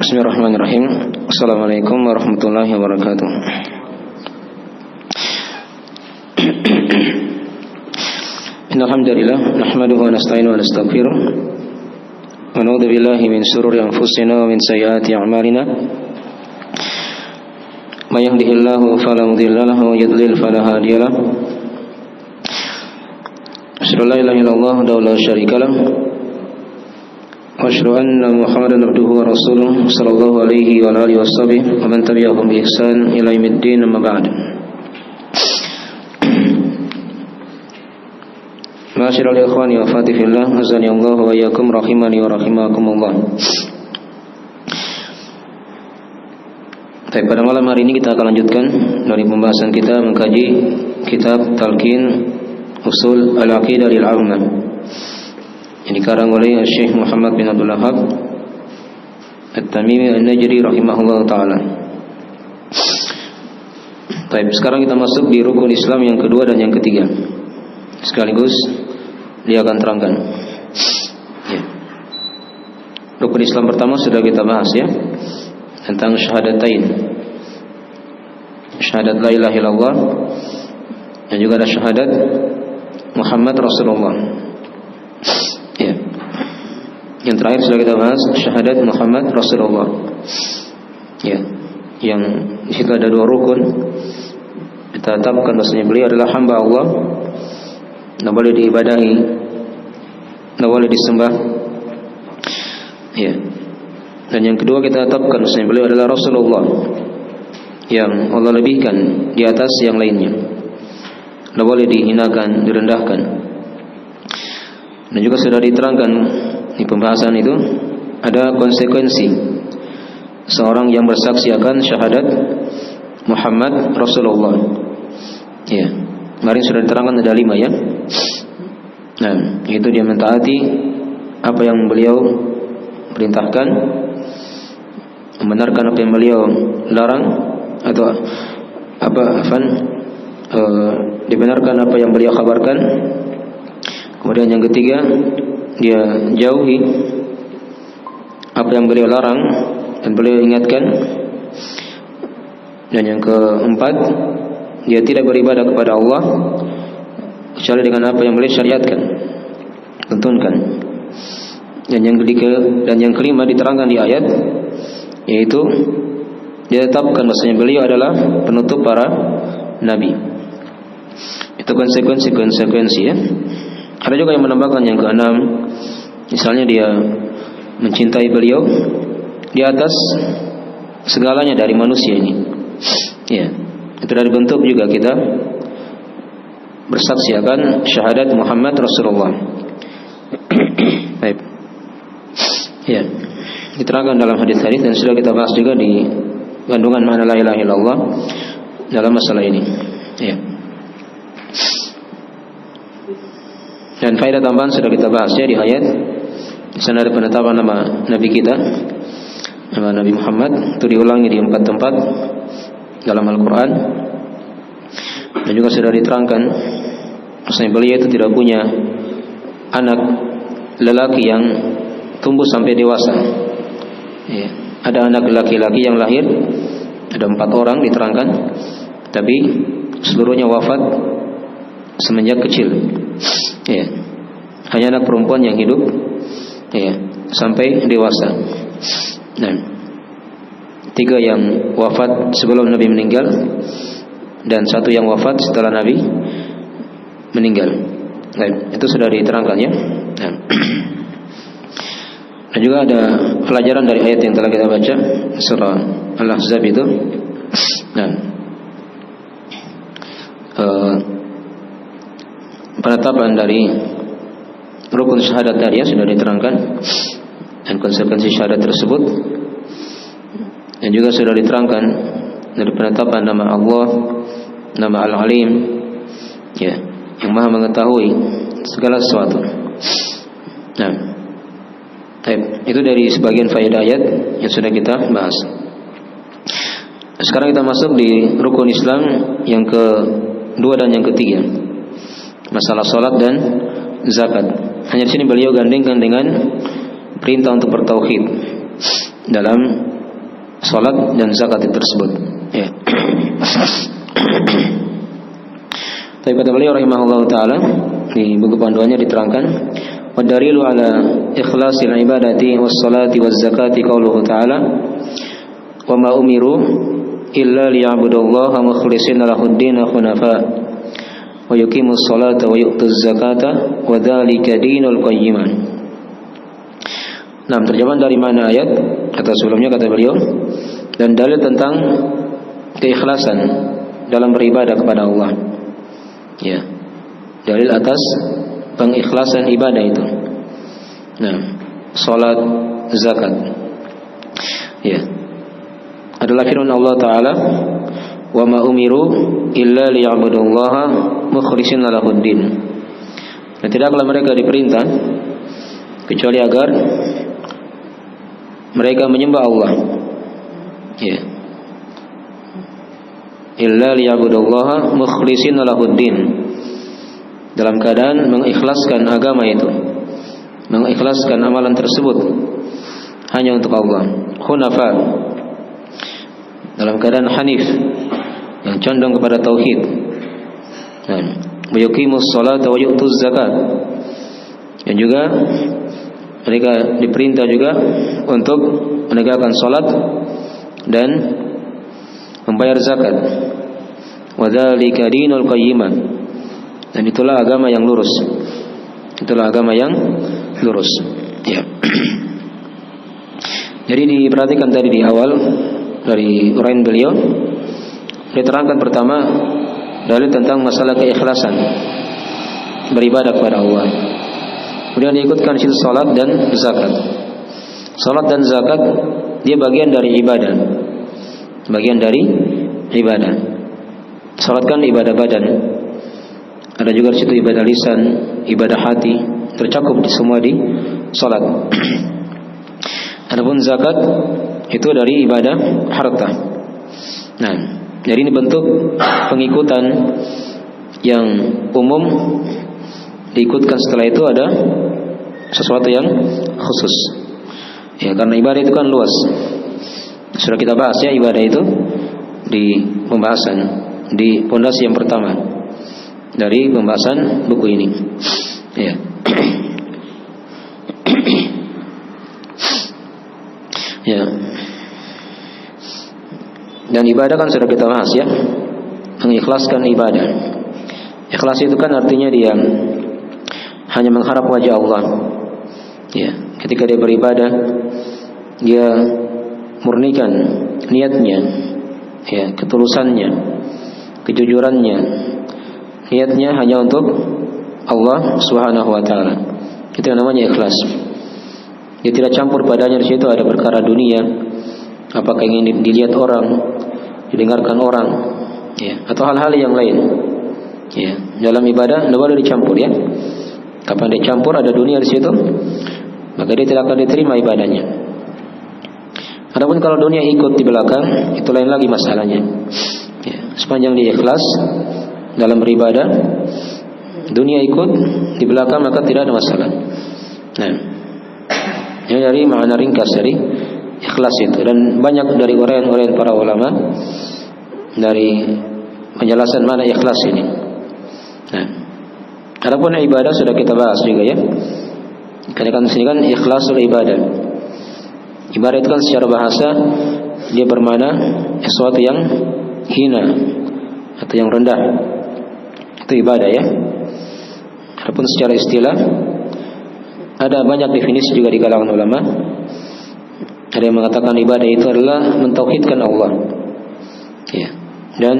Bismillahirrahmanirrahim. Assalamualaikum warahmatullahi wabarakatuh. Innal hamdalillah nahmaduhu wa nasta'inuhu wa nastaghfiruh wa na'udzu billahi min shururi anfusina wa min sayyiati a'malina. May yahdihillahu fala mudilla lahu wa yudlil fala hadiya lahu. Asyhadu an la ilaha illallah wa la syarika lahu. Asyhadu anna Muhammadan abduhu wa rasuluh sallallahu alaihi wa alihi washabbihi wa man tabi'ahum bi ihsan ila yaumiddin, amma ba'd. Ma'asyiral ikhwani wa akhwati fillah, azani Allah wa iyyakum rahimani wa rahimakumullah. Baik, pada malam hari ini kita akan lanjutkan dari pembahasan kita mengkaji kitab Talqin Usul Al-Aqidah Lil-'Ammah yang dikarang oleh Syekh Muhammad bin Abdul Wahhab At-Tamimi An-Najdi rahimahullah ta'ala. Baik, sekarang kita masuk di rukun Islam yang kedua dan yang ketiga. Sekaligus dia akan terangkan ya. Rukun Islam pertama sudah kita bahas ya, tentang syahadatain, syahadat la ilaha illallah, dan juga ada syahadat Muhammad Rasulullah ya. Yang terakhir sudah kita bahas syahadat Muhammad Rasulullah ya, yang di situ ada dua rukun. Kita tetapkan bahwasanya beliau adalah hamba Allah, tidak boleh diibadahi, tidak boleh disembah ya. Dan yang kedua kita tetapkan bahwasanya beliau adalah Rasulullah yang Allah lebihkan di atas yang lainnya, tidak boleh dihinakan, direndahkan. Dan juga sudah diterangkan di pembahasan itu ada konsekuensi seorang yang bersaksi akan syahadat Muhammad Rasulullah ya. Kemarin sudah diterangkan ada 5 ya. Nah, itu dia mentaati apa yang beliau perintahkan, membenarkan apa yang beliau larang, atau dibenarkan apa yang beliau kabarkan. Kemudian yang ketiga, dia jauhi apa yang beliau larang dan beliau ingatkan. Dan yang keempat, dia tidak beribadah kepada Allah kecuali dengan apa yang beliau syariatkan, tuntunkan. Dan yang kelima diterangkan di ayat, yaitu dia tetapkan bahwasanya beliau adalah penutup para nabi. Itu konsekuensi ya. Ada juga yang menambahkan yang keenam, misalnya dia mencintai beliau di atas segalanya dari manusia ini ya. Itu dari bentuk juga kita bersaksi akan syahadat Muhammad Rasulullah. Baik. Ya. Diterangkan dalam hadis-hadis dan sudah kita bahas juga di kandungan makna la ilaha illallah dalam masalah ini. Ya. Dan faedah tambahan sudah kita bahas ya di ayat. Di sana ada penetapan nama nabi kita, nama Nabi Muhammad, itu diulangi di 4 tempat dalam Al-Quran. Dan juga sudah diterangkan bahwasanya beliau itu tidak punya anak lelaki yang tumbuh sampai dewasa ya. Ada anak laki-laki yang lahir, ada 4 orang diterangkan, tapi seluruhnya wafat semenjak kecil ya. Hanya anak perempuan yang hidup ya, sampai dewasa. Nah, 3 yang wafat sebelum Nabi meninggal, dan 1 yang wafat setelah Nabi meninggal. Nah, itu sudah diterangkan ya. Nah. Dan juga ada pelajaran dari ayat yang telah kita baca, surah Al-Ahzab itu. Nah, penetapan dari rukun syahadat tadi sudah diterangkan dan konsekuensi syahadat tersebut. Dan juga sudah diterangkan dari penetapan nama Allah, nama Al-Alim ya, yang Maha mengetahui segala sesuatu. Nah, itu dari sebagian faedah ayat yang sudah kita bahas. Sekarang kita masuk di rukun Islam yang kedua dan yang ketiga, masalah salat dan zakat. Hanya di sini beliau gandengkan dengan perintah untuk bertauhid dalam salat dan zakat tersebut. Ya. Tapi kata beliau rahimahullah taala di buku panduannya diterangkan, wa dalilu ala ikhlasil ibadati was salati waz zakati qauluhu ta'ala wa ma umiru illa liya'budullaha mukhlishina lahuddin hunafa wa yuqimus salata wa yu'tuz zakata wa dzalika dinul qayyimah. Nah, terjemahan dari mana ayat atau sebelumnya kata beliau, dan dalil tentang keikhlasan dalam beribadah kepada Allah. Ya. Dalil atas pengikhlasan ibadah itu. Nah, salat, zakat. Ya. Adalah firman Allah Ta'ala, wa ma umiru illa liya'budullaha mukhlishina lahuddin. Dan tidaklah mereka diperintah kecuali agar mereka menyembah Allah. Ya. Illa liya'budullaha mukhlishina lahuddin, dalam keadaan mengikhlaskan agama itu, mengikhlaskan amalan tersebut hanya untuk Allah. Hunafa, dalam keadaan hanif, yang condong kepada tauhid. Dan yuqimus salata wa yu'tuz zakat, dan juga mereka diperintah juga untuk menegakkan salat dan membayar zakat. Wa dzalika dinul qayyimah, dan itulah agama yang lurus. Itulah agama yang lurus. Ya. Jadi diperhatikan tadi di awal dari uraian beliau, diterangkan pertama dalil tentang masalah keikhlasan beribadah kepada Allah. Kemudian diikutkan situ salat dan zakat. Salat dan zakat dia bagian dari ibadah. Bagian dari ibadah. Salat kan ibadah badan. Ada juga di situ ibadah lisan, ibadah hati, tercakup semua di salat. Adapun zakat itu dari ibadah harta. Nah, jadi ini bentuk pengikutan yang umum, diikutkan setelah itu ada sesuatu yang khusus. Ya, karena ibadah itu kan luas. Sudah kita bahas ya ibadah itu di pembahasan di pondasi yang pertama dari pembahasan buku ini. Ya. Ya. Dan ibadah kan sudah kita bahas ya, mengikhlaskan ibadah. Ikhlas itu kan artinya dia hanya mengharap wajah Allah. Ya, ketika dia beribadah, dia murnikan niatnya, ya, ketulusannya, kejujurannya. Niatnya hanya untuk Allah Subhanahu wa taala. Itu yang namanya ikhlas. Dia tidak campur padanya di situ ada perkara dunia, apakah ingin dilihat orang, didengarkan orang, ya, atau hal-hal yang lain. Ya, dalam ibadah tidak boleh dicampur ya. Kapan dicampur ada dunia di situ, maka dia tidak akan diterima ibadahnya. Adapun kalau dunia ikut di belakang, itu lain lagi masalahnya. Ya, sepanjang dia ikhlas dalam beribadah, dunia ikut di belakang maka tidak ada masalah. Nah, ini dari makna ringkas dari ikhlas itu, dan banyak dari uraian-uraian para ulama dari penjelasan mana ikhlas ini. Nah, adapun ibadah sudah kita bahas juga ya. Karena kan sini kan ikhlasul ibadah. Ibadah itu kan secara bahasa dia bermakna sesuatu yang hina atau yang rendah. Itu ibadah ya. Adapun secara istilah ada banyak definisi juga di kalangan ulama. Ada yang mengatakan ibadah itu adalah mentauhidkan Allah, ya, dan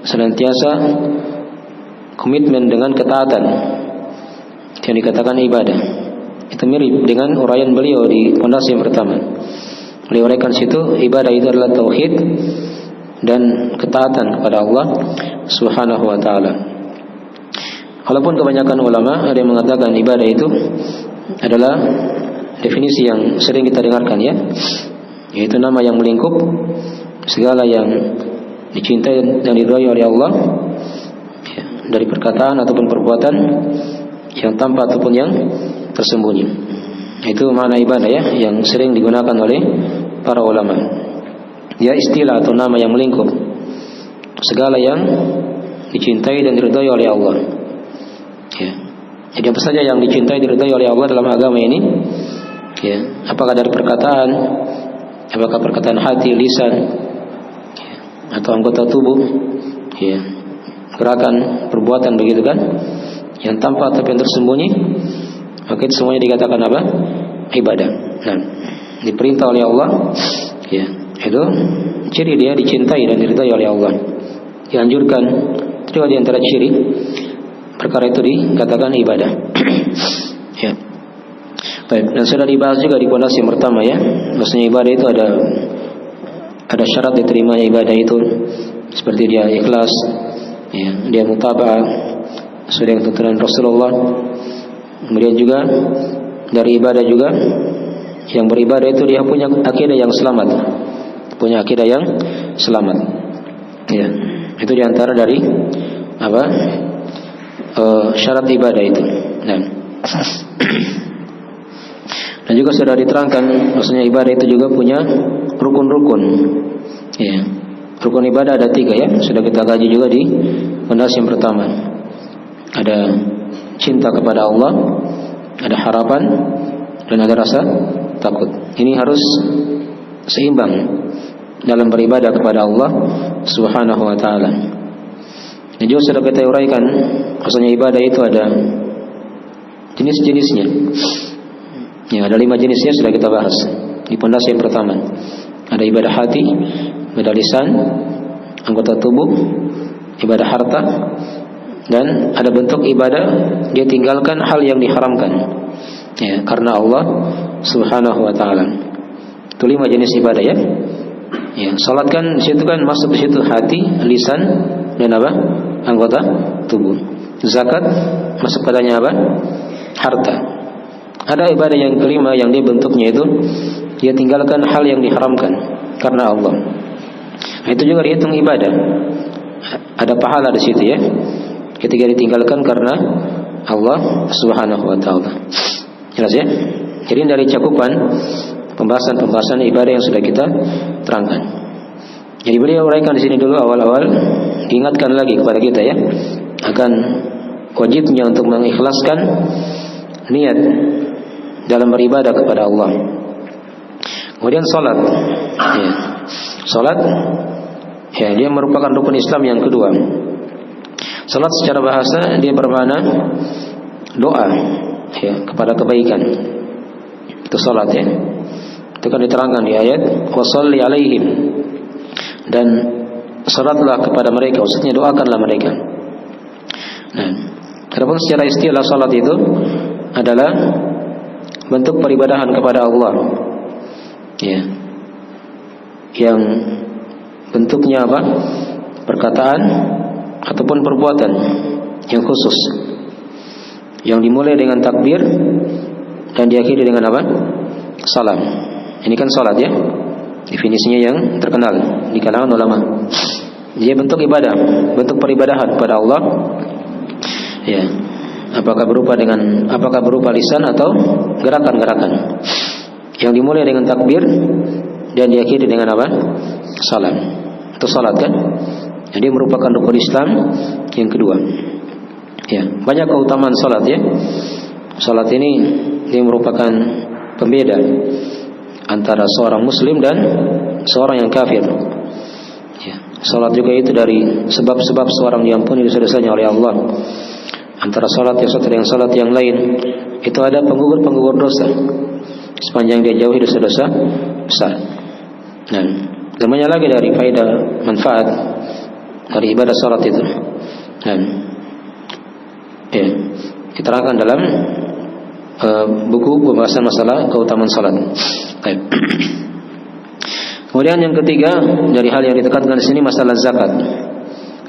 senantiasa komitmen dengan ketaatan, yang dikatakan ibadah. Itu mirip dengan uraian beliau di pondasi yang pertama. Beliau uraikan situ ibadah itu adalah tauhid dan ketaatan kepada Allah Subhanahu wa taala. Walaupun kebanyakan ulama ada yang mengatakan ibadah itu adalah definisi yang sering kita dengarkan ya, yaitu nama yang melingkup segala yang dicintai dan diridhai oleh Allah, ya, dari perkataan ataupun perbuatan yang tampak ataupun yang tersembunyi. Itu makna ibadah ya, yang sering digunakan oleh para ulama. Dia istilah atau nama yang melingkup segala yang dicintai dan diridhai oleh Allah. Ya. Jadi apa saja yang dicintai diridhai oleh Allah dalam agama ini, ya, apakah dari perkataan, apakah perkataan hati, lisan, ya, atau anggota tubuh, ya, gerakan, perbuatan, begitu kan, yang tampak tapi yang tersembunyi, maka itu semuanya dikatakan apa? Ibadah. Nah, diperintah oleh Allah, ya, itu ciri dia dicintai dan diridhai oleh Allah. Dianjurkan, itu di antara ciri perkara itu dikatakan ibadah. Ya. Baik, dan sudah dibahas juga di pondasi yang pertama, ya. Maksudnya ibadah itu ada syarat diterimanya ibadah itu, seperti dia ikhlas, ya, dia mutaba'ah sesuai dengan tuntunan Rasulullah. Kemudian juga dari ibadah juga, yang beribadah itu dia punya akidah yang selamat, punya akidah yang selamat. Ya, itu diantara dari apa? Syarat ibadah itu. Dan juga sudah diterangkan, maksudnya ibadah itu juga punya rukun-rukun. Ya, rukun ibadah ada 3, ya. Sudah kita kaji juga di pondasi yang pertama. Ada cinta kepada Allah, ada harapan, dan ada rasa takut. Ini harus seimbang dalam beribadah kepada Allah Subhanahu wa ta'ala. Dan juga sudah kita uraikan, maksudnya ibadah itu ada jenis-jenisnya. Ya, ada 5 jenisnya sudah kita bahas di pondasi yang pertama. Ada ibadah hati, ibadah lisan, anggota tubuh, ibadah harta, dan ada bentuk ibadah dia tinggalkan hal yang diharamkan, ya, karena Allah Subhanahu wa ta'ala. Itu 5 jenis ibadah, ya. Ya, salat kan di situ kan masuk di situ hati, lisan, dan apa? Anggota tubuh. Zakat masuk padanya apa? Harta. Ada ibadah yang kelima yang dia bentuknya itu dia tinggalkan hal yang diharamkan karena Allah. Nah, itu juga dihitung ibadah. Ada pahala di situ, ya. Ketika ditinggalkan karena Allah Subhanahu wa ta'ala. Jelas, ya? Jadi dari cakupan pembahasan ibadah yang sudah kita terangkan. Jadi beliau uraikan di sini dulu awal-awal, diingatkan lagi kepada kita, ya, akan wajibnya untuk mengikhlaskan niat dalam beribadah kepada Allah. Kemudian salat, ya. Salat, ya, dia merupakan rukun Islam yang kedua. Salat secara bahasa dia bermakna doa, ya, kepada kebaikan. Itu salat, ya. Itu kan diterangkan di ayat washolli alaihim, dan salatlah kepada mereka, maksudnya doakanlah mereka. Nah, adapun secara istilah salat itu adalah bentuk peribadahan kepada Allah, ya, yang bentuknya apa? Perkataan ataupun perbuatan yang khusus, yang dimulai dengan takbir dan diakhiri dengan apa? Salam. Ini kan salat, ya, definisinya yang terkenal di kalangan ulama. Dia bentuk ibadah, bentuk peribadahan kepada Allah, ya. Apakah berupa lisan atau gerakan-gerakan yang dimulai dengan takbir dan diakhiri dengan apa? Salam. Itu salat, kan? Jadi merupakan rukun Islam yang kedua. Ya, banyak keutamaan salat, ya. Salat ini dia merupakan pembeda antara seorang muslim dan seorang yang kafir. Ya, salat juga itu dari sebab-sebab seorang diampuni dosa-dosanya oleh Allah. Antara salat yang satu dengan salat yang lain itu ada penggugur dosa sepanjang dia jauhi dosa-dosa besar. Nah, dan banyak lagi dari faedah manfaat dari ibadah salat itu. Dan ya, diterangkan dalam buku pembahasan masalah keutamaan salat. Baik. Kemudian yang ketiga dari hal yang ditekankan di sini masalah zakat.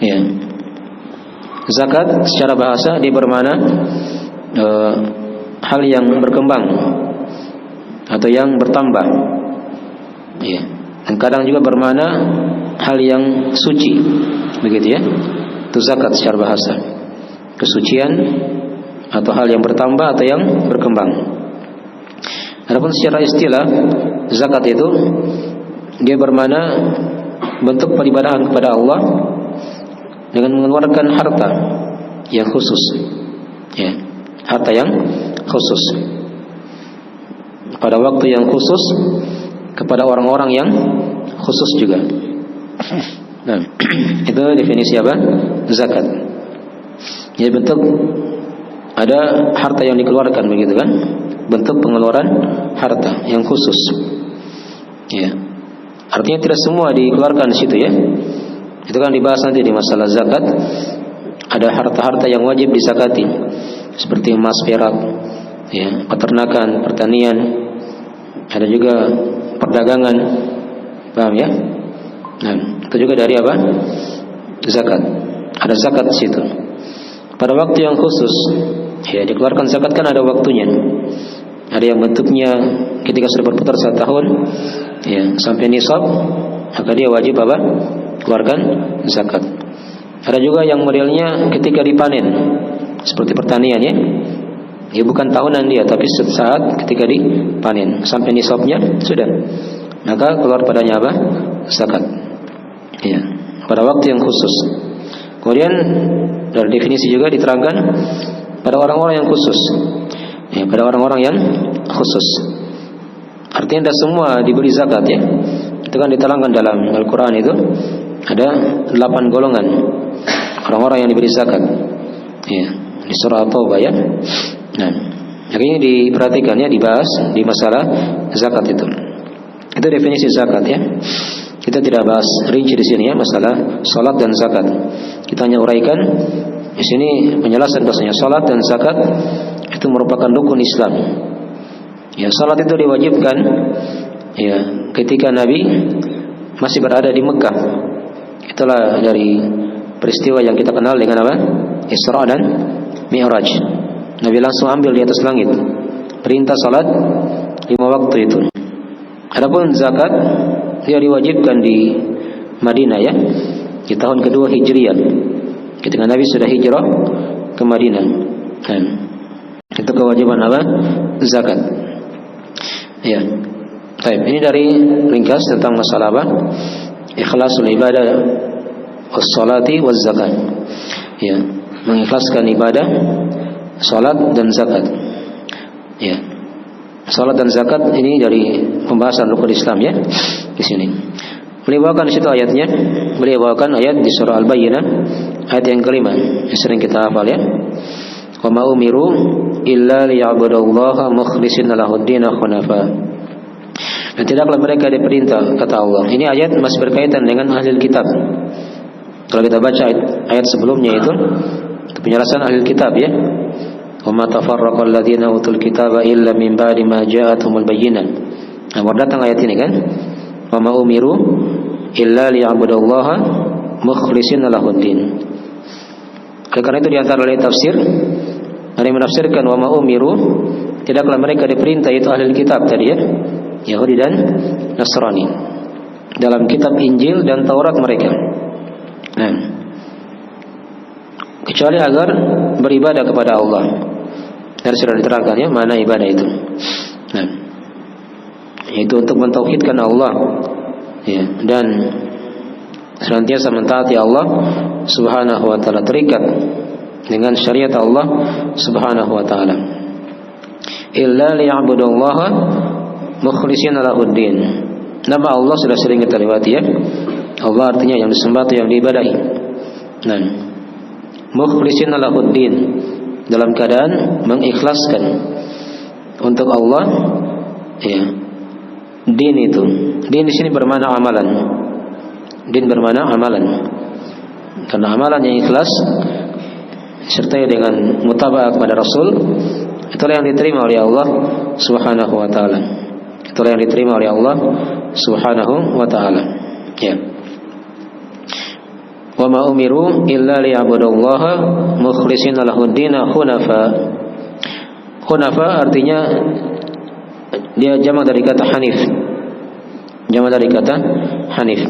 Ya. Zakat secara bahasa dia bermakna hal yang berkembang atau yang bertambah. Ya. Dan kadang juga bermakna hal yang suci. Begitu, ya. Itu zakat secara bahasa. Kesucian atau hal yang bertambah atau yang berkembang. Adapun secara istilah zakat itu dia bermakna bentuk peribadahan kepada Allah dengan mengeluarkan harta yang khusus, ya, harta yang khusus pada waktu yang khusus kepada orang-orang yang khusus juga. Nah, itu definisi apa? Zakat. Jadi bentuk ada harta yang dikeluarkan, begitu kan? Bentuk pengeluaran harta yang khusus. Ya. Artinya tidak semua dikeluarkan di situ, ya. Itu kan dibahas nanti di masalah zakat. Ada harta-harta yang wajib disakati, seperti emas, perak, ya, peternakan, pertanian, ada juga perdagangan, paham ya? Nah, itu juga dari apa? Zakat. Ada zakat di situ. Pada waktu yang khusus, ya, dikeluarkan zakat kan ada waktunya. Ada yang bentuknya ketika sudah berputar 1 tahun, ya, sampai nisab, maka dia wajib apa? Keluarkan zakat. Ada juga yang modelnya ketika dipanen, seperti pertanian, ya. Ya, bukan tahunan dia, tapi saat ketika dipanen sampai nisabnya sudah, maka keluar padanya apa? Zakat. Ya, pada waktu yang khusus. Kemudian dari definisi juga diterangkan pada orang-orang yang khusus. Ya, pada orang-orang yang khusus. Artinya tidak semua diberi zakat, ya. Itu kan diterangkan dalam Al-Quran, itu ada 8 golongan orang-orang yang diberi zakat. Ya, di surah At-Taubah, ya. Nah, ini diperhatikan, ya, dibahas di masalah zakat itu. Itu definisi zakat, ya. Kita tidak bahas rinci di sini, ya, masalah salat dan zakat. Kita hanya uraikan di sini penjelasan bahasanya salat dan zakat itu merupakan rukun Islam. Ya, salat itu diwajibkan, ya, ketika Nabi masih berada di Mekah. Itulah dari peristiwa yang kita kenal dengan apa? Isra dan Mi'raj. Nabi langsung ambil di atas langit perintah salat 5 waktu itu. Adapun zakat dia diwajibkan di Madinah, ya, di tahun kedua Hijriah, ketika Nabi sudah hijrah ke Madinah. Nah, itu kewajiban apa? Zakat. Ya. Baik, ini dari ringkas tentang masalah apa? Ikhlasul ibadah was-salati waz-zakat. Ya, mengikhlaskan ibadah, salat dan zakat. Ya. Salat dan zakat ini dari pembahasan rukun Islam, ya, di sini. Beliau bawakan di situ ayatnya. Beliau bawakan ayat di surah Al-Bayyinah, ayat yang kelima, yang sering kita hafal, ya. Wa ma umiru illa liya'budullaha mukhlishina lahud-din hunafa. Dan tidaklah mereka diperintah, kata Allah. Ini ayat masih berkaitan dengan ahli kitab. Kalau kita baca ayat sebelumnya itu penjelasan ahli kitab, ya. Wa ma tafarraqal ladzina utul kitaba illa min ba'di ma ja'atuhumul bayyinah. Nah, baru datang ayat ini kan. Wa ma umiru illa liya'budullaha mukhlishina lahud-din. Karena itu di antara ahli tafsir ada yang menafsirkan wa ma umiru, tidaklah mereka diperintah, itu ahli kitab tadi, ya, Yahudi dan Nasrani, dalam kitab Injil dan Taurat mereka. Nah, kecuali agar beribadah kepada Allah. Dan sudah diterangkan, ya, mana ibadah itu. Nah, itu untuk mentauhidkan Allah, ya, dan senantiasa mentaati Allah Subhanahu wa taala, terikat dengan syariat Allah Subhanahu wa taala. Illa liya'budullaha mukhlishina lahud-din. Nama Allah sudah sering kita lewati, ya. Allah artinya yang disembah atau yang diibadahi. Nah, mukhlishina lahud-din, dalam keadaan mengikhlaskan untuk Allah, ya, din itu. Din di sini bermakna amalan. Din bermakna amalan. Karena amalan yang ikhlas sertai dengan mutaba'ah kepada Rasul, itulah yang diterima oleh Allah Subhanahu wa taala. Itulah yang diterima oleh Allah Subhanahu wa taala. Ya. Wa ma umiru illa liya'budullaha mukhlishina lahud-din hunafa. Hunafa artinya dia jamak dari kata hanif. Jamak dari kata hanif.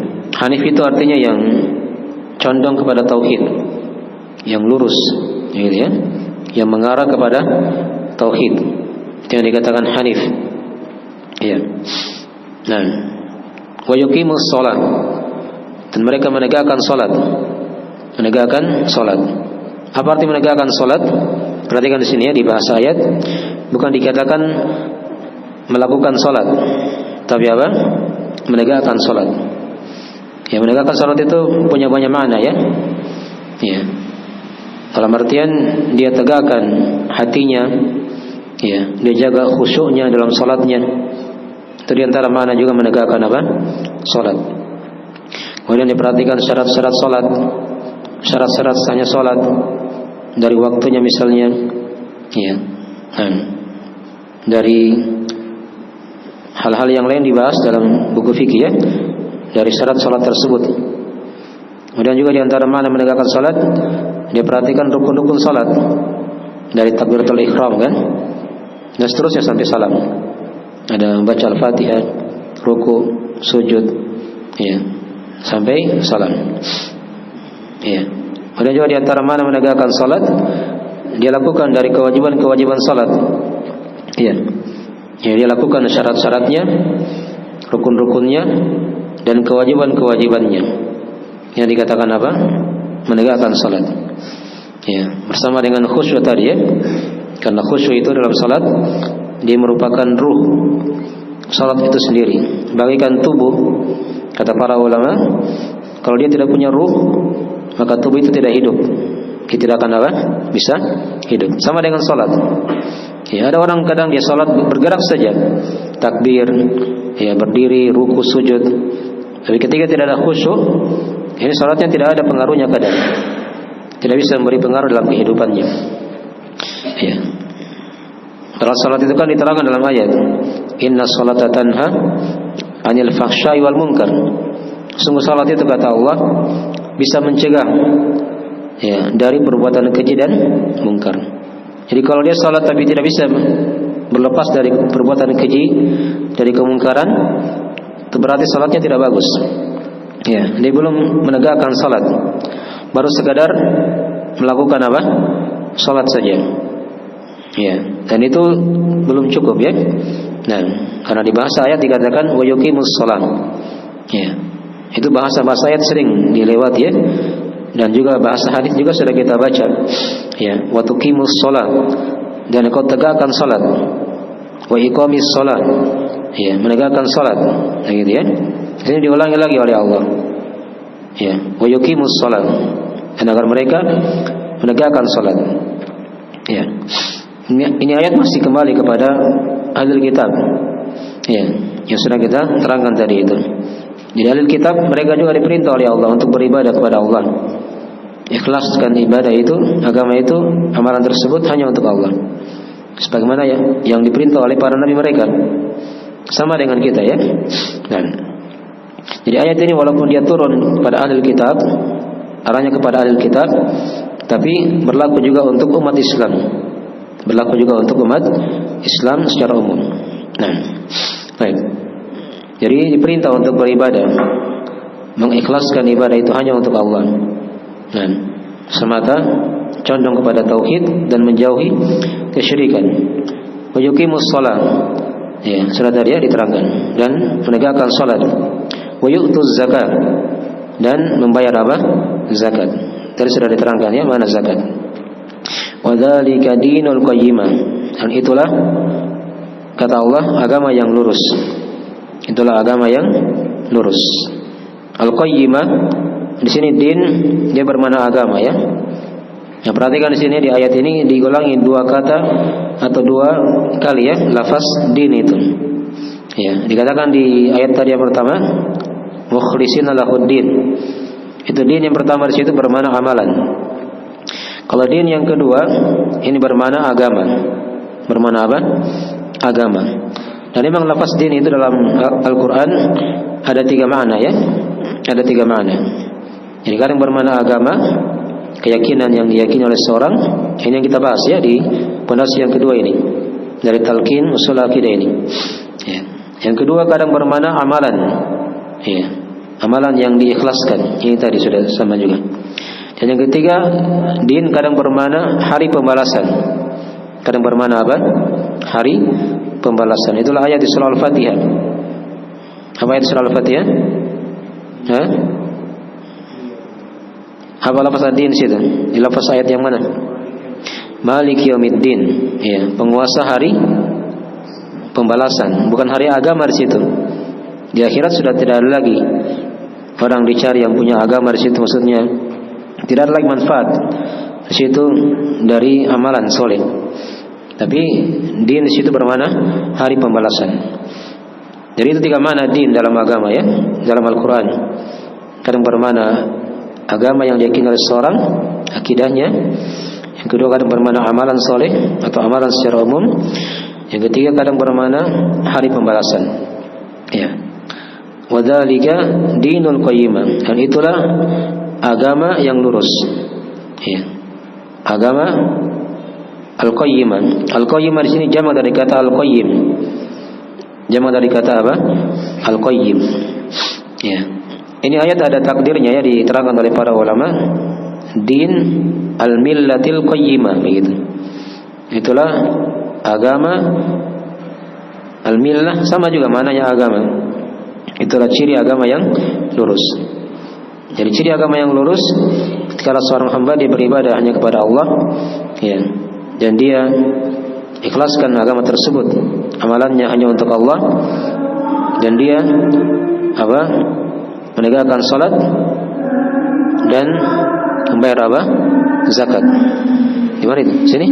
Hanif itu artinya yang condong kepada tauhid, yang lurus, gitu, ya, yang mengarah kepada tauhid. Itu yang dikatakan hanif. Ya. Nah, wa yuqimus shalah, dan mereka menegakkan salat. Menegakkan salat. Apa arti menegakkan salat? Perhatikan di sini ya, di bahasa ayat bukan dikatakan melakukan salat, tapi apa? Menegakkan salat. Ya, menegakkan salat itu punya banyak makna ya. Ya. Dalam artian dia tegakkan hatinya, ya, dia jaga khusyuknya dalam salatnya. Itu di antara makna juga menegakkan apa? Salat. Kemudian diperhatikan syarat-syarat salat. Syarat-syarat sahnya salat dari waktunya misalnya, ya. Dari hal-hal yang lain dibahas dalam buku fikih ya, dari syarat salat tersebut. Kemudian juga di antara makna menegakkan salat, dia perhatikan rukun-rukun salat dari takbiratul ihram kan, dan seterusnya sampai salam. Ada baca al-Fatihah, ruku, sujud, ya, sampai salam. Ya. Kemudian juga di antara makna menegakkan salat, dia lakukan dari kewajiban-kewajiban salat. Ya. Ya, dia lakukan syarat-syaratnya, rukun-rukunnya, dan kewajiban-kewajibannya. Yang dikatakan apa? Menegakkan salat. Ya, bersama dengan khusyuk tadi ya. Karena khusyuk itu dalam salat dia merupakan ruh salat itu sendiri, bagaikan tubuh. Kata para ulama, kalau dia tidak punya ruh, maka tubuh itu tidak hidup. Dia tidak akan apa? Bisa hidup. Sama dengan salat. Ya, ada orang kadang dia salat bergerak saja, takbir, ya, berdiri, ruku, sujud. Tapi ketika tidak ada khusyuk, ini salatnya tidak ada pengaruhnya kadang. Tidak bisa memberi pengaruh dalam kehidupannya. Ya. Kalau salat itu kan diterangkan dalam ayat, Inna salata tanha 'anil fahsya'i wal munkar. Sungguh salat itu kata Allah bisa mencegah ya dari perbuatan keji dan mungkar. Jadi kalau dia salat tapi tidak bisa berlepas dari perbuatan keji, dari kemungkaran, itu berarti salatnya tidak bagus. Ya, dia belum menegakkan salat. Baru sekadar melakukan apa? Salat saja. Ya, dan itu belum cukup ya. Nah, karena di bahasa ayat dikatakan wa yuqimus shalah. Ya. Itu bahasa-bahasa ayat sering dilewati ya. Dan juga bahasa hadis juga sudah kita baca. Ya, wa tuqimus shalah, dan kau tegakkan salat. Wa iqamis shalah. Ya, menegakkan salat. Begitu ya. Ini diulangi lagi oleh Allah. Ya, wa yuqimus shalah. Dan agar mereka menegakkan salat. Ya. Ini ayat masih kembali kepada ahlul kitab. Ya, yang sudah kita terangkan tadi itu. Jadi ahlul kitab mereka juga diperintah oleh Allah untuk beribadah kepada Allah. Ikhlaskan ibadah itu, agama itu, amalan tersebut hanya untuk Allah. Sebagaimana yang diperintah oleh para nabi mereka. Sama dengan kita ya. Dan jadi ayat ini walaupun dia turun pada ahlul kitab, arahnya kepada ahlul kitab, tapi berlaku juga untuk umat Islam. Berlaku juga untuk umat Islam secara umum. Nah, baik. Jadi diperintah untuk beribadah, mengikhlaskan ibadah itu hanya untuk Allah. Nah, semata condong kepada tauhid dan menjauhi kesyirikan. Wa yuqimus shalah. Ya, sudah tadi ya diterangkan, dan menegakkan salat. Wa yu'tuz zakat, dan membayar apa? Zakat. Tadi sudah diterangkan ya mana zakat. Wadzalika dinul qayyimah, dan itulah kata Allah agama yang lurus. Itulah agama yang lurus. Al-qayyimah di sini din dia bermakna agama ya. Ya, perhatikan di sini di ayat ini diulangi dua kata atau dua kali ya lafaz din itu. Ya, dikatakan di ayat tadi yang pertama mukhlishina lahuddin. Itu din yang pertama di situ bermakna amalan. Kalau din yang kedua ini bermakna agama. Bermakna apa? Agama. Dan memang lafaz din itu dalam Al-Quran ada tiga makna ya. Ada tiga makna. Jadi kadang bermakna agama, keyakinan yang diyakini oleh seorang. Ini yang kita bahas ya di pondasi yang kedua ini, dari talqin usul akidah ini ya. Yang kedua kadang bermakna amalan ya. Amalan yang diikhlaskan. Ini tadi sudah sama juga. Dan yang ketiga, din kadang bermakna hari pembalasan. Kadang bermakna apa? Hari pembalasan. Itulah ayat di surah Al-Fatihah. Apa ayat surah Al-Fatihah? Hah? Apa lafaz ad-din situ? Di lafaz ayat yang mana? Maliki yaumiddin. Ya, penguasa hari pembalasan, bukan hari agama di situ. Di akhirat sudah tidak ada lagi orang dicari yang punya agama di situ, maksudnya tidak ada lagi manfaat di situ dari amalan soleh. Tapi din di situ bermakna hari pembalasan. Jadi itu tiga makna din dalam agama ya, dalam Al-Quran. Kadang bermakna agama yang diyakini oleh seseorang, akidahnya. Yang kedua kadang bermakna amalan soleh atau amalan secara umum. Yang ketiga kadang bermakna hari pembalasan. Ya. Wadzalika dinul qayyimah. Dan itulah agama yang lurus. Ya. Agama al-qayyimah. Al-qayyimah di sini jamak dari kata al-qayyim. Jamak dari kata apa? Al-qayyim. Ya. Ini ayat ada takdirnya ya, diterangkan oleh para ulama. Din al-millatil qayyimah begitu. Itulah agama al-millah, sama juga maknanya agama. Itulah ciri agama yang lurus. Jadi ciri agama yang lurus ketika seorang hamba dia beribadah hanya kepada Allah, ya, dan dia ikhlaskan agama tersebut, amalannya hanya untuk Allah, dan dia apa? Menegakkan salat dan membayar apa? Zakat. Gimana itu? Sini.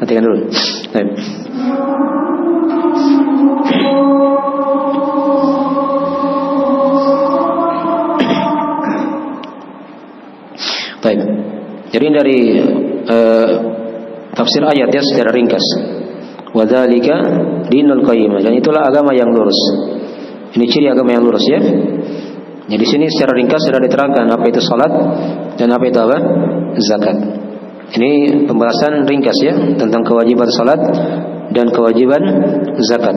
Matikan dulu. Baik. Baik. Jadi dari tafsir ayat ya secara ringkas. Wadzalika dinul qayyimah, dan itulah agama yang lurus. Ini ciri agama yang lurus ya. Jadi sini secara ringkas sudah diterangkan apa itu salat dan apa itu apa? Zakat. Ini pembahasan ringkas ya tentang kewajiban salat dan kewajiban zakat.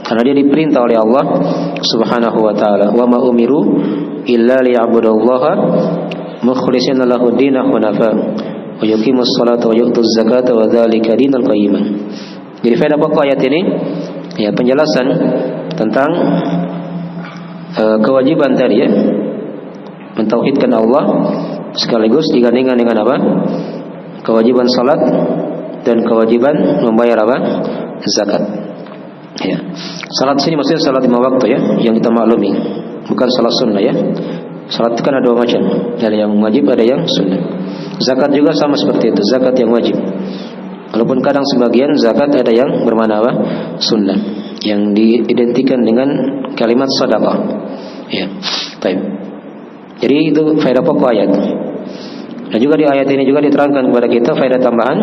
Karena dia diperintah oleh Allah Subhanahu wa taala, "Wa ma umiru illa liya'budullaha mukhlishina lahu ad-din hunafa wa yuqimus salata wa yu'tuz zakata wa dzalika dinul qayyimah." Jadi faedah pokok ayat ini ya penjelasan tentang kewajiban tadi ya, mentauhidkan Allah sekaligus digandingkan dengan apa? Kewajiban salat dan kewajiban membayar apa? Zakat. Ya. Salat sini maksudnya salat 5 waktu ya, yang kita maklumi, bukan salat sunnah ya. Salat itu kan ada 2 macam, ada yang wajib, ada yang sunnah. Zakat juga sama seperti itu, zakat yang wajib. Walaupun kadang sebagian zakat ada yang bermakna apa? Sunnah, yang diidentikan dengan kalimat sedekah. Ya. Baik. Jadi itu faedah pokok ayat. Dan juga di ayat ini juga diterangkan kepada kita faedah tambahan.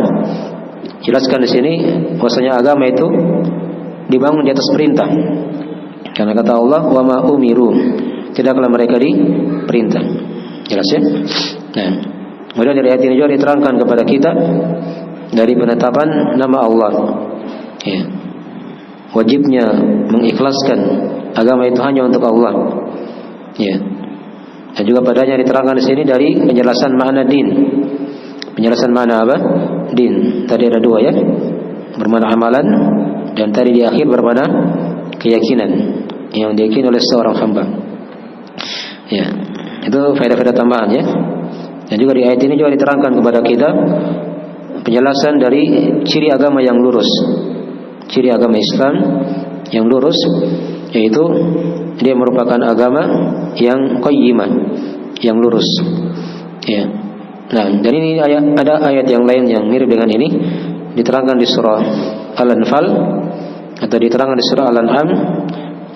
Jelaskan di sini bahwasanya agama itu dibangun di atas perintah. Karena kata Allah, "Wa ma umiru," tidaklah mereka diperintah. Jelas ya? Nah, kemudian dari ayat ini juga diterangkan kepada kita dari penetapan nama Allah. Ya. Wajibnya mengikhlaskan agama itu hanya untuk Allah. Ya. Dan juga padanya diterangkan di sini dari penjelasan makna din. Penjelasan makna apa? Din. Tadi ada 2 ya. Bermakna amalan, dan tadi di akhir bermakna keyakinan yang diyakini oleh seorang hamba. Ya. Itu faedah-faedah tambahan ya. Dan juga di ayat ini juga diterangkan kepada kita penjelasan dari ciri agama yang lurus. Ciri agama Islam yang lurus, yaitu dia merupakan agama yang qayyimah, yang lurus. Ya. Nah, dan ini ada ayat yang lain yang mirip dengan ini, diterangkan di surah Al-Anfal atau diterangkan di surah Al-An'am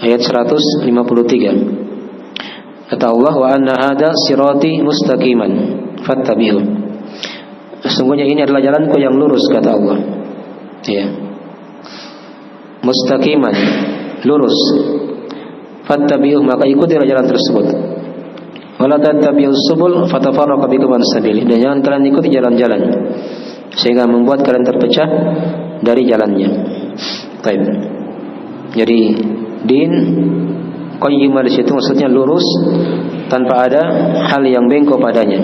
ayat 153. Kata Allah, "Wa anna hadza sirati mustaqiman fattabi'u." Sesungguhnya ini adalah jalanku yang lurus, kata Allah. Ya. Mustaqiman, lurus. Fattabi'u, maka ikutilah jalan tersebut. Wala tattabi'us subul fatafarraqu bikum an sabili, dan jangan kalian ikuti jalan-jalan sehingga membuat kalian terpecah dari jalannya. Baik. Jadi din qayyimah di situ maksudnya lurus tanpa ada hal yang bengkok padanya.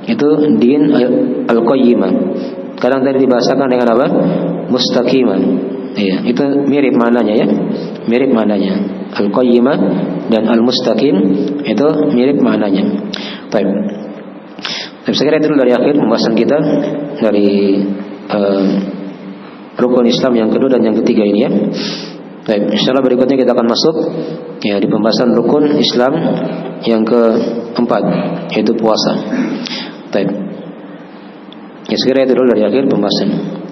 Itu din al-qayyimah. Kadang tadi dibahasakan dengan apa? Mustaqimah. Iya, itu mirip maknanya ya. mirip maknanya. Al-qayyimah dan al-mustaqim itu mirip maknanya. Baik. Saya kira itu dari akhir pembahasan kita dari rukun Islam yang kedua dan yang ketiga ini ya. Baik, insyaallah berikutnya kita akan masuk ya di pembahasan rukun Islam yang keempat, yaitu puasa. Baik. Ya sekiranya itu dulu dari akhir pembahasan.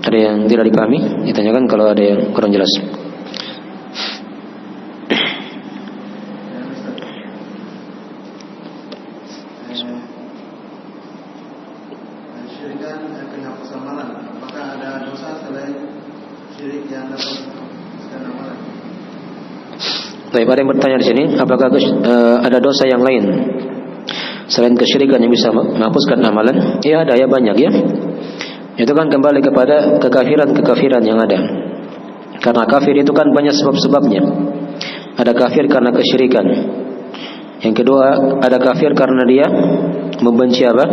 Ada yang tidak dipahami, ditanyakan kalau ada yang kurang jelas. Baik, ada yang bertanya di sini, apakah ada dosa yang lain selain kesyirikan yang bisa menghapuskan amalan? Ya ada, ya banyak ya. Itu kan kembali kepada kekafiran yang ada. Karena kafir itu kan banyak sebab-sebabnya. Ada kafir karena kesyirikan. Yang kedua, ada kafir karena dia membenci apa?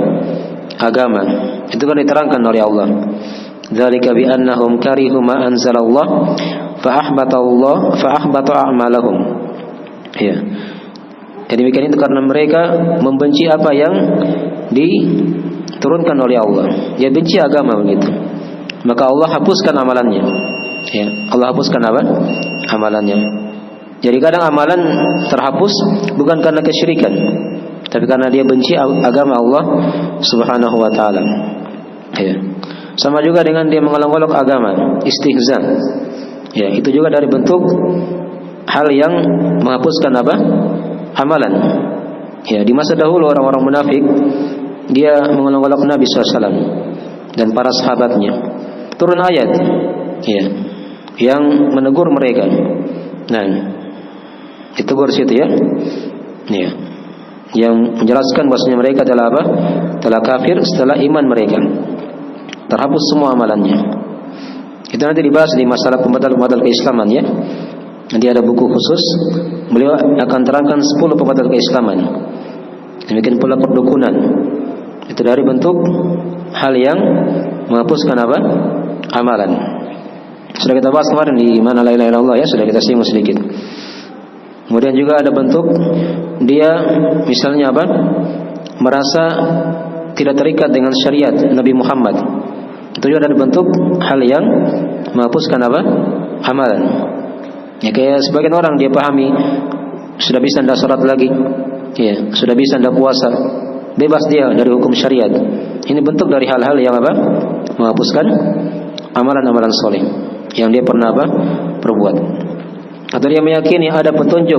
Agama. Itu kan diterangkan oleh Allah. Dzalika bi annahum karihu ma anzalallah fa'ahbata a'malahum. Ya. Jadi demikian itu karena mereka membenci apa yang diturunkan oleh Allah. Dia benci agama begitu. Maka Allah hapuskan amalannya. Ya, Allah hapuskan apa? Amalannya. Jadi kadang amalan terhapus bukan karena kesyirikan, tapi karena dia benci agama Allah Subhanahu wa taala. Ya. Sama juga dengan dia mengolok-olok agama, istihza. Ya, itu juga dari bentuk hal yang menghapuskan apa? Amalan. Ya, di masa dahulu orang-orang munafik dia mengolok-olok Nabi SAW dan para sahabatnya. Turun ayat, ya, yang menegur mereka. Nah, ditegur situ ya. Ya. Yang menjelaskan bahwasanya mereka adalah apa? Telah kafir setelah iman mereka. Terhapus semua amalannya. Itu nanti dibahas di masalah pembatal-pembatal keislaman ya. Nanti ada buku khusus, beliau akan terangkan 10 pembatal keislaman. Demikian pula perdukunan. Itu dari bentuk hal yang menghapuskan apa? Amalan. Sudah kita bahas kemarin di mana la ilaha illallah ya, sudah kita singgung sedikit. Kemudian juga ada bentuk dia misalnya apa? Merasa tidak terikat dengan syariat Nabi Muhammad. Itu juga ada bentuk hal yang menghapuskan apa? Amalan. Ya kayak sebagian orang dia pahami sudah bisa tidak salat lagi, ya sudah bisa tidak puasa, bebas dia dari hukum syariat. Ini bentuk dari hal-hal yang apa? Menghapuskan amalan-amalan soleh yang dia pernah apa? Perbuat. Atau dia meyakini ada petunjuk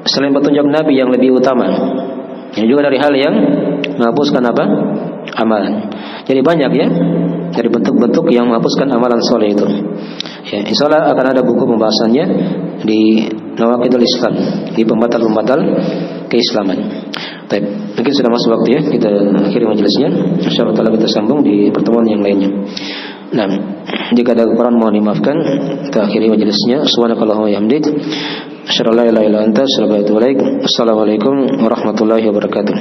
selain petunjuk Nabi yang lebih utama. Ini juga dari hal yang menghapuskan apa? Amalan. Jadi banyak ya dari bentuk-bentuk yang menghapuskan amalan soleh itu. Ya, insyaallah akan ada buku pembahasannya di Nawaqidul Islam, di pembatal-pembatal keislaman. Baik, mungkin sudah masuk waktu ya kita akhiri majelisnya. Insyaallah taala kita sambung di pertemuan yang lainnya. Nah, jika ada kekurangan mohon dimaafkan. Kita akhiri majelisnya. Subhanakallahumma wa bihamdik, asyhadu an la ilaha illa anta, astaghfiruka wa atubu ilaik. Assalamualaikum warahmatullahi wabarakatuh.